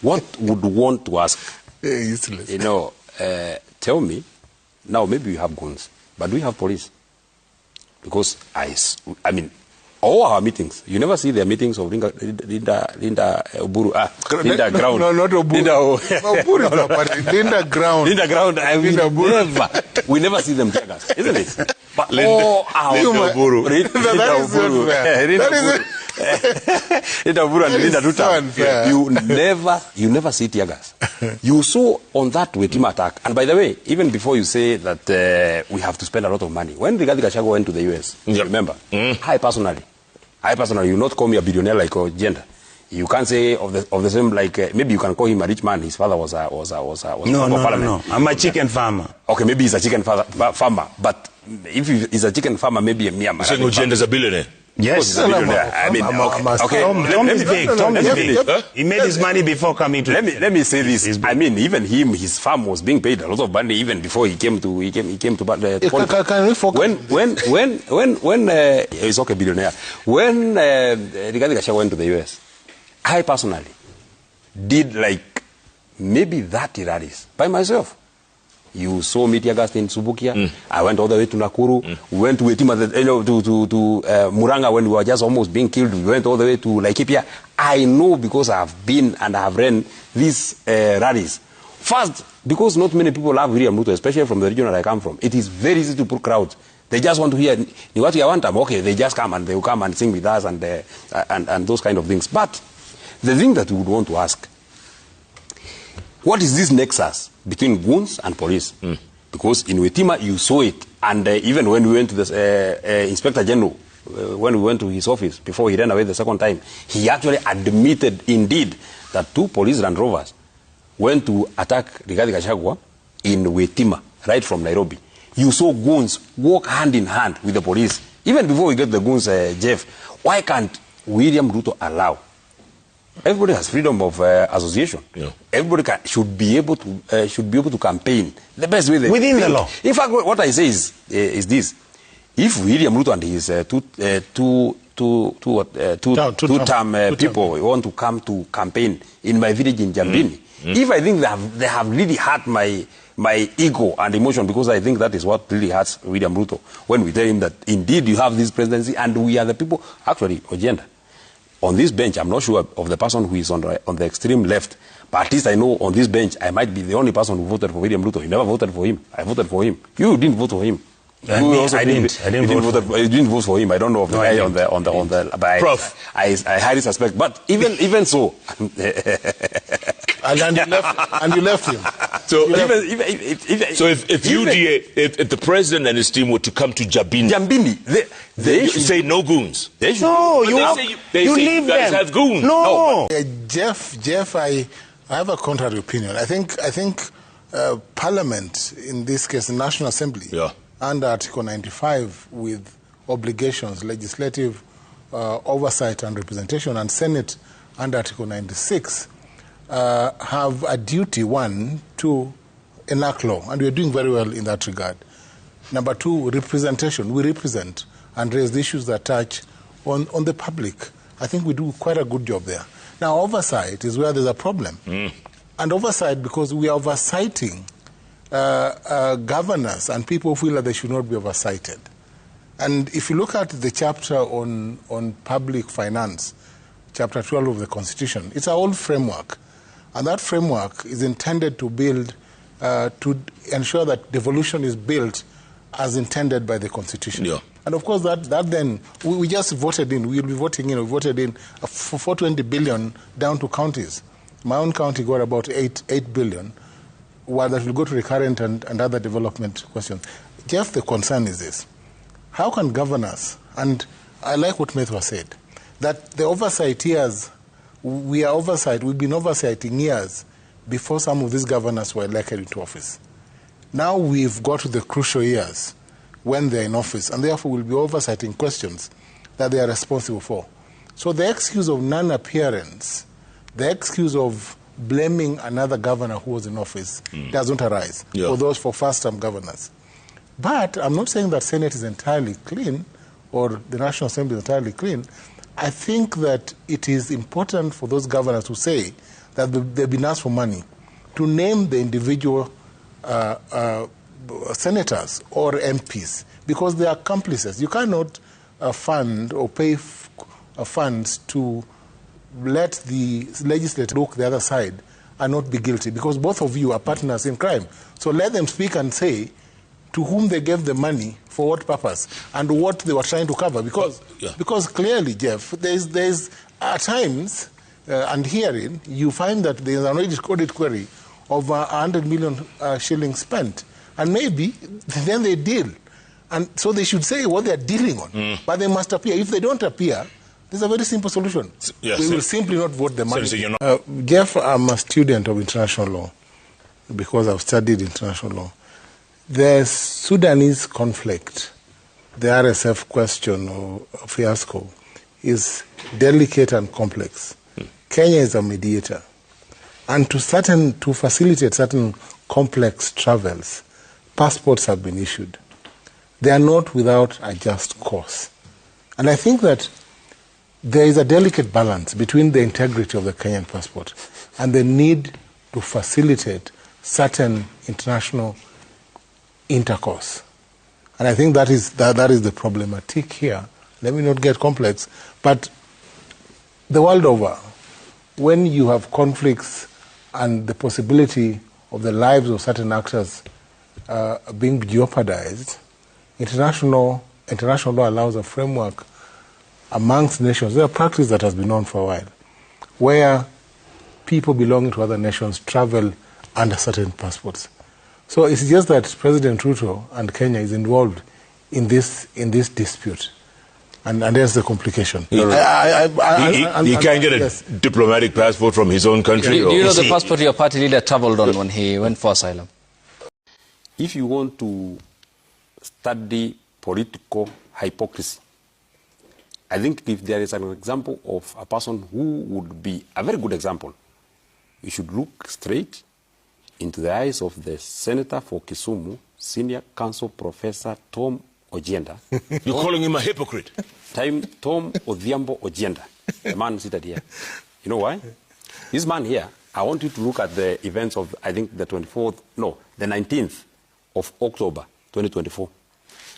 what would want to ask? Useless. You know, tell me, now maybe we have goons, but do we have police? Because I mean, all our meetings, you never see their meetings of Linda Oburu. Linda Ground. No, not Oburu. Oburu is the party. Linda Ground. Linda Ground. We never see them tear gas, isn't it? But all our Oburu. Linda Oburu and Linda Duta. You never see tear gas. You saw on that team attack. And by the way, even before you say that we have to spend a lot of money, when Rigathi Gachagua went to the US, remember, I personally, you not call me a billionaire like gender. You can't say of the same, like maybe you can call him a rich man. His father was a No. I'm a chicken farmer. Okay, maybe he's a chicken farmer. But if he's a chicken farmer, maybe a Myanmar. So gender's a billionaire. Yes, he's a billionaire. I mean, okay. Tom is big. Tom is big. He made his money before coming to. Let me say this. I mean, even him, his farm was being paid a lot of money even before he came to politics. Can we focus? When he's okay billionaire. When Rigathi Gachagua went to the US, I personally did like maybe 30 rallies by myself. You saw me tear gas in Subukia. I went all the way to Nakuru. We went to Etima, to Muranga when we were just almost being killed. We went all the way to Laikipia. I know because I have been and I have ran these rallies. First, because not many people love William Ruto, especially from the region that I come from. It is very easy to put crowds. They just want to hear what you want. Okay, they just come and they will come and sing with us and those kind of things. But the thing that we would want to ask, what is this nexus between goons and police? Because in Wetima, you saw it. And even when we went to the Inspector General, when we went to his office, before he ran away the second time, he actually admitted, indeed, that 2 police Land Rovers went to attack Rigathi Gachagua in Wetima, right from Nairobi. You saw goons walk hand in hand with the police. Even before we get the goons, Jeff, why can't William Ruto allow? Everybody has freedom of association. Yeah. Everybody should be able to campaign the best way within the law. In fact, what I say is this: if William Ruto and his two-term people want to come to campaign in my village in Jambini, if I think they have really hurt my ego and emotion, because I think that is what really hurts William Ruto when we tell him that indeed you have this presidency and we are the people. Actually, Ojenda, on this bench, I'm not sure of the person who is on the extreme left, but at least I know on this bench I might be the only person who voted for William Ruto. You never voted for him. I voted for him. You didn't vote for him. I didn't vote for him. I don't know of the guy on the Prof. I highly suspect. But even so, and you left him. So if the president and his team were to come to Jambini, they should say no goons. They should. No, you leave them. Guys have goons. No. Jeff, I have a contrary opinion. I think Parliament, in this case, the National Assembly, under Article 95, with obligations, legislative oversight and representation, and Senate under Article 96, have a duty, 1, to enact law, and we are doing very well in that regard. Number 2, representation. We represent and raise the issues that touch on the public. I think we do quite a good job there. Now, oversight is where there's a problem. And oversight, because we are oversighting governors and people feel that they should not be oversighted. And if you look at the chapter on public finance, chapter 12 of the Constitution, it's our old framework. And that framework is intended to build, to ensure that devolution is built as intended by the Constitution. Yeah. And of course, that then, we just voted in, we'll be voting in, we voted in for 420 billion down to counties. My own county got about 8 billion, while that will go to recurrent and other development questions. Jeff, the concern is this. How can governors, and I like what Methwa said, that the oversight years, we've been oversighting years before some of these governors were elected into office. Now we've got to the crucial years when they're in office, and therefore we'll be oversighting questions that they are responsible for. So the excuse of non-appearance, the excuse of blaming another governor who was in office doesn't arise for first-term governors. But I'm not saying that Senate is entirely clean or the National Assembly is entirely clean. I think that it is important for those governors to say that they've been asked for money, to name the individual senators or MPs, because they are accomplices. You cannot fund or pay funds to let the legislature look the other side and not be guilty, because both of you are partners in crime. So let them speak and say to whom they gave the money, for what purpose, and what they were trying to cover. Because clearly, Jeff, there's at times, and hearing, you find that there's an audit query of 100 million shillings spent. And maybe then they deal. And so they should say what they're dealing on. But they must appear. If they don't appear, there's a very simple solution. Yes, we will simply not vote the money. So Jeff, I'm a student of international law because I've studied international law. The Sudanese conflict, the RSF question or fiasco, is delicate and complex. Kenya is a mediator. And to facilitate certain complex travels, passports have been issued. They are not without a just cause. And I think that there is a delicate balance between the integrity of the Kenyan passport and the need to facilitate certain international intercourse. And I think that is the problematic here. Let me not get complex, but the world over, when you have conflicts and the possibility of the lives of certain actors being jeopardized, international law allows a framework amongst nations. There's a practice that has been on for a while, where people belonging to other nations travel under certain passports. So it's just that President Ruto and Kenya is involved in this dispute. And there's the complication. He can't get a diplomatic passport from his own country? Do you know the passport your party leader traveled on when he went for asylum? If you want to study political hypocrisy, I think if there is an example of a person who would be a very good example, you should look straight into the eyes of the Senator for Kisumu, Senior Counsel Professor Tom Ojienda. You're calling him a hypocrite? Tom Odhiambo Ojienda, the man seated here. You know why? This man here, I want you to look at the events of, I think, the 19th of October 2024.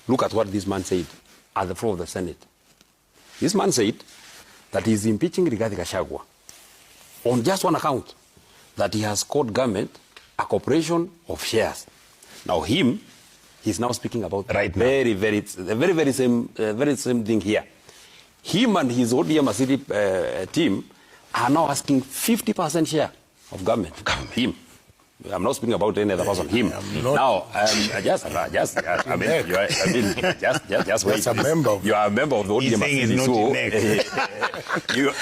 Look at what this man said at the floor of the Senate. This man said that he's impeaching Rigathi Gachagua on just one account, that he has called government a corporation of shares. Now he's now speaking about very same thing here. Him and his ODM Asili team are now asking 50% share of government. Him. I'm not speaking about any other person. Him. Now, just wait. You are a member of the ODM Asili.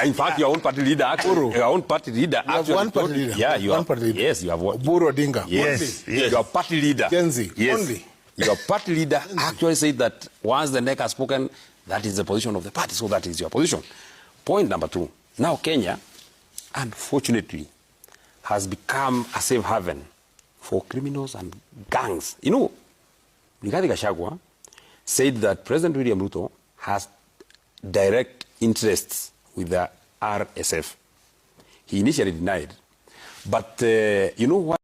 In fact, your own party leader. Your own party leader. You have one party leader. Yeah, you have. Yes, you have one. Buru Odinga. Yes. Your party leader. Kenzi. Yes. Only. Your party leader actually said that once the NEC has spoken, that is the position of the party. So that is your position. Point number 2. Now Kenya, unfortunately, has become a safe haven for criminals and gangs. You know, Rigathi Gachagua said that President William Ruto has direct interests with the RSF. He initially denied. But you know what?